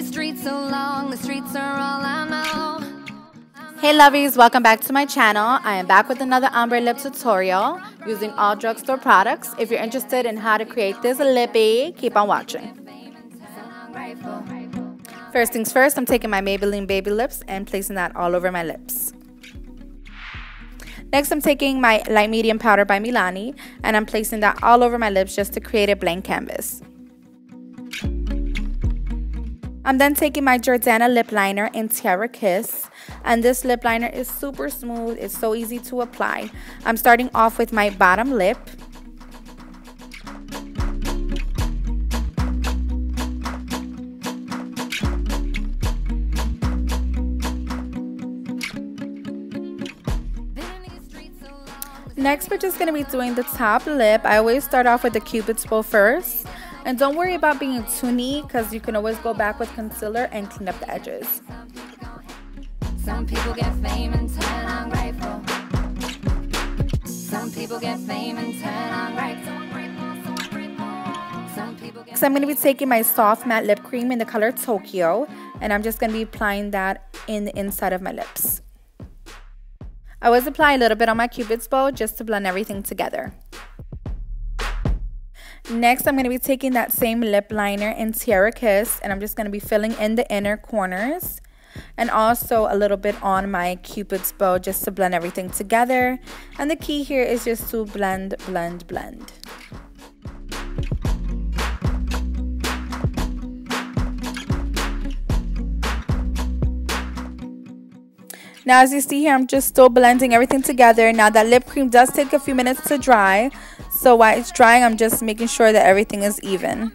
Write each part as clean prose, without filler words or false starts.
streets so long, the streets are all I know. Hey lovies, welcome back to my channel. I am back with another ombre lip tutorial using all drugstore products. If you're interested in how to create this lippy, keep on watching. First things first, I'm taking my Maybelline Baby Lips and placing that all over my lips. Next, I'm taking my Light Medium Powder by Milani and I'm placing that all over my lips just to create a blank canvas. I'm then taking my Jordana lip liner in Tiara Kiss, and this lip liner is super smooth. It's so easy to apply. I'm starting off with my bottom lip. Next, we're just going to be doing the top lip. I always start off with the Cupid's bow first. And don't worry about being too neat because you can always go back with concealer and clean up the edges. Some people get fame and turn ungrateful. Some people get fame and turn ungrateful. So I'm going to be taking my soft matte lip cream in the color Tokyo. And I'm just going to be applying that in the inside of my lips. I always apply a little bit on my Cupid's bow just to blend everything together. Next, I'm going to be taking that same lip liner in Tiara Kiss, and I'm just going to be filling in the inner corners and also a little bit on my Cupid's bow just to blend everything together. And the key here is just to blend, blend, blend. Now, as you see here, I'm just still blending everything together. Now, that lip cream does take a few minutes to dry. So while it's drying, I'm just making sure that everything is even.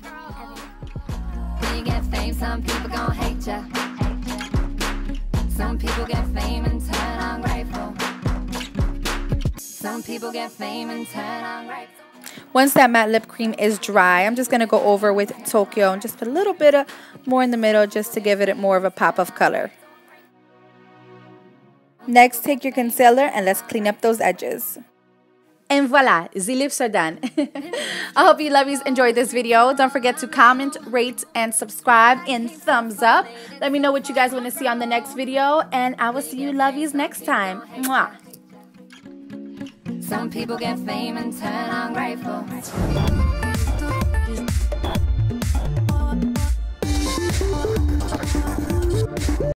When you get fame, some people gon' hate ya. Some people get fame and turn ungrateful. Some people get fame and turn ungrateful. Once that matte lip cream is dry, I'm just going to go over with Tokyo and just put a little bit of more in the middle just to give it more of a pop of color. Next, take your concealer and let's clean up those edges. And voila, the lips are done. I hope you lovies enjoyed this video. Don't forget to comment, rate, and subscribe and thumbs up. Let me know what you guys want to see on the next video. And I will see you lovies next time. Mwah. Some people get fame and turn ungrateful.